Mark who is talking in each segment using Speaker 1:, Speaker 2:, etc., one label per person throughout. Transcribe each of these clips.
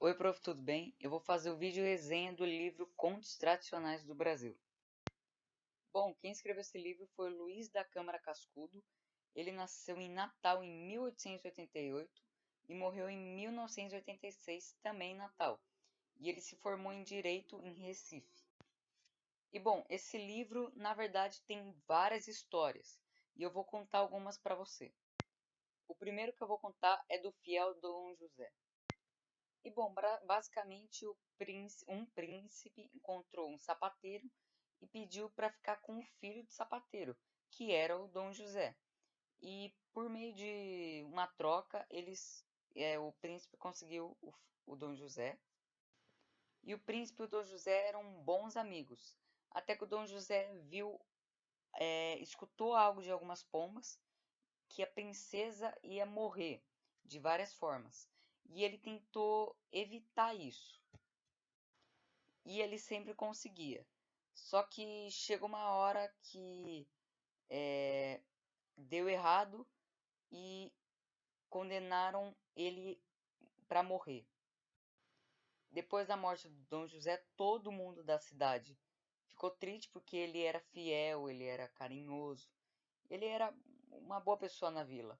Speaker 1: Oi, prof, tudo bem? Eu vou fazer o vídeo resenha do livro Contos Tradicionais do Brasil. Bom, quem escreveu esse livro foi Luiz da Câmara Cascudo. Ele nasceu em Natal em 1888 e morreu em 1986, também em Natal. E ele se formou em Direito em Recife. E bom, esse livro, na verdade, tem várias histórias. E eu vou contar algumas para você. O primeiro que eu vou contar é do fiel Dom José. E bom, basicamente um príncipe encontrou um sapateiro e pediu para ficar com o filho do sapateiro, que era o Dom José. E por meio de uma troca, o príncipe conseguiu o Dom José. E o príncipe e o Dom José eram bons amigos. Até que o Dom José escutou algo de algumas pombas que a princesa ia morrer de várias formas. E ele tentou evitar isso. E ele sempre conseguia. Só que chegou uma hora que deu errado e condenaram ele para morrer. Depois da morte do Dom José, todo mundo da cidade ficou triste porque ele era fiel, ele era carinhoso, ele era uma boa pessoa na vila.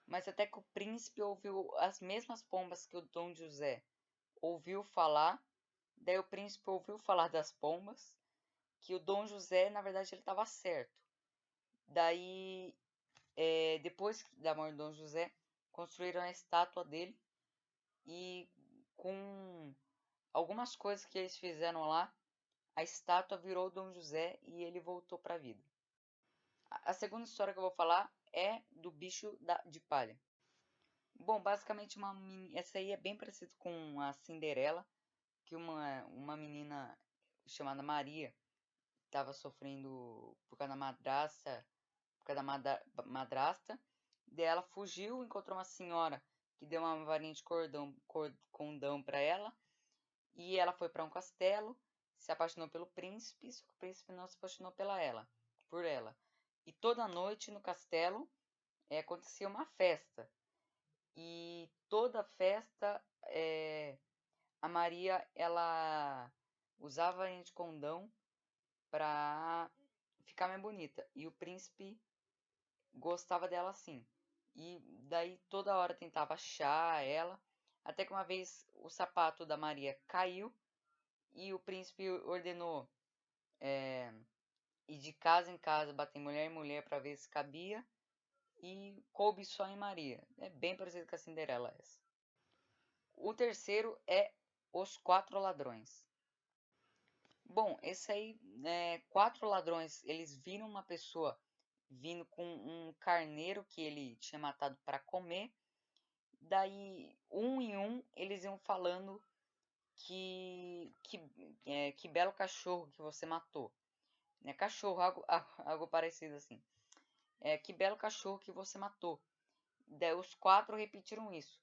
Speaker 1: Mas até que o príncipe ouviu as mesmas pombas que o Dom José ouviu falar, daí o príncipe ouviu falar das pombas, que o Dom José, na verdade, ele estava certo. Daí, depois da morte do Dom José, construíram a estátua dele e com algumas coisas que eles fizeram lá, a estátua virou Dom José e ele voltou para a vida. A segunda história que eu vou falar é do bicho de palha. Bom, basicamente essa aí é bem parecida com a Cinderela, que uma menina chamada Maria estava sofrendo por causa da madrasta. Daí ela fugiu, encontrou uma senhora que deu uma varinha de condão para ela. E ela foi para um castelo, se apaixonou pelo príncipe, só que o príncipe não se apaixonou por ela. E toda noite no castelo acontecia uma festa. E toda festa a Maria ela usava a varinha de condão para ficar mais bonita. E o príncipe gostava dela assim. E daí toda hora tentava achar ela, até que uma vez o sapato da Maria caiu e o príncipe ordenou ir de casa em casa, bater mulher em mulher para ver se cabia, e coube só em Maria. É bem parecido com a Cinderela essa. O terceiro é Os Quatro Ladrões. Bom, esse aí, 4 ladrões, eles viram uma pessoa vindo com um carneiro que ele tinha matado para comer. Daí, um em um, eles iam falando que belo cachorro que você matou. Cachorro, algo parecido assim. Que belo cachorro que você matou. Daí os 4 repetiram isso.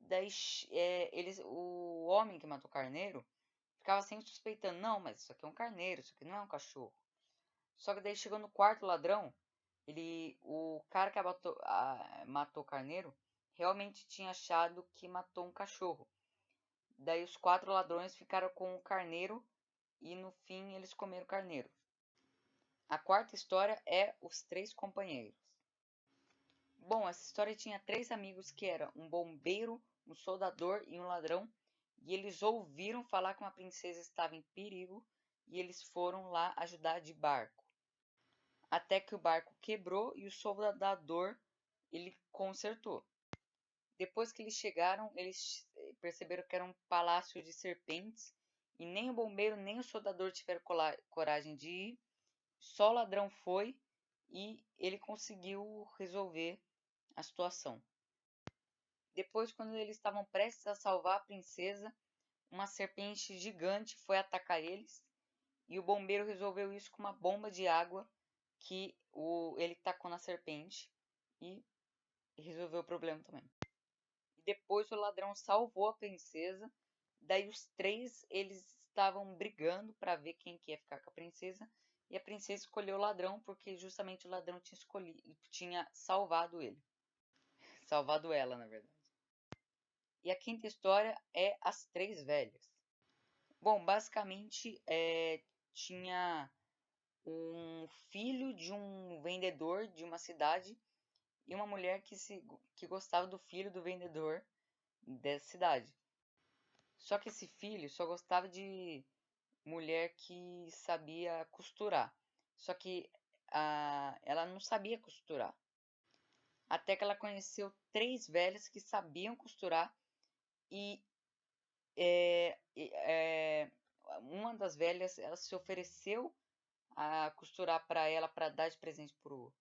Speaker 1: Daí o homem que matou o carneiro ficava sempre suspeitando. Não, mas isso aqui é um carneiro, isso aqui não é um cachorro. Só que daí chegou no quarto ladrão, o cara que matou o carneiro realmente tinha achado que matou um cachorro. Daí os 4 ladrões ficaram com o carneiro e no fim eles comeram o carneiro. A quarta história é Os Três Companheiros. Bom, essa história tinha 3 amigos que eram um bombeiro, um soldador e um ladrão. E eles ouviram falar que uma princesa estava em perigo e eles foram lá ajudar de barco. Até que o barco quebrou e o soldador ele consertou. Depois que eles chegaram, eles perceberam que era um palácio de serpentes e nem o bombeiro nem o soldador tiveram coragem de ir. Só o ladrão foi e ele conseguiu resolver a situação. Depois, quando eles estavam prestes a salvar a princesa, uma serpente gigante foi atacar eles e o bombeiro resolveu isso com uma bomba de água que ele tacou na serpente e resolveu o problema também. E depois o ladrão salvou a princesa. Daí os 3 eles estavam brigando para ver quem que ia ficar com a princesa. E a princesa escolheu o ladrão porque justamente o ladrão tinha salvado ele. Salvado ela, na verdade. E a quinta história é As Três Velhas. Bom, basicamente tinha um filho de um vendedor de uma cidade e uma mulher que gostava do filho do vendedor dessa cidade. Só que esse filho só gostava de mulher que sabia costurar. Só que ela não sabia costurar. Até que ela conheceu três velhas que sabiam costurar e uma das velhas ela se ofereceu a costurar para ela para dar de presente pro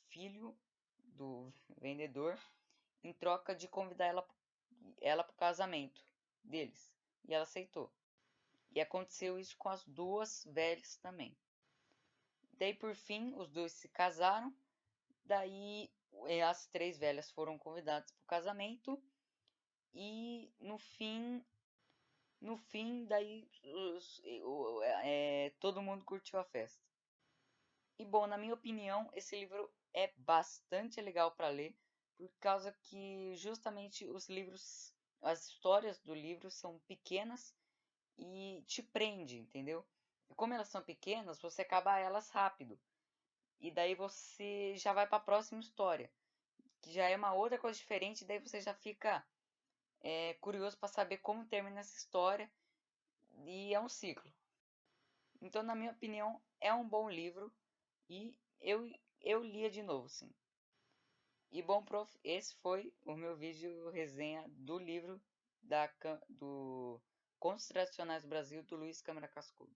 Speaker 1: filho do vendedor em troca de convidar ela para o casamento deles. E ela aceitou. E aconteceu isso com as duas velhas também. Daí por fim os dois se casaram. Daí as três velhas foram convidadas para o casamento e no fim daí todo mundo curtiu a festa. E bom, na minha opinião, esse livro é bastante legal para ler, por causa que justamente as histórias do livro são pequenas e te prende, entendeu? E como elas são pequenas, você acaba elas rápido. E daí você já vai para a próxima história, que já é uma outra coisa diferente, daí você já fica curioso para saber como termina essa história, e é um ciclo. Então, na minha opinião, é um bom livro e eu lia de novo, sim. E bom, prof, esse foi o meu vídeo resenha do livro do Contos Tradicionais do Brasil, do Luiz Câmara Cascudo.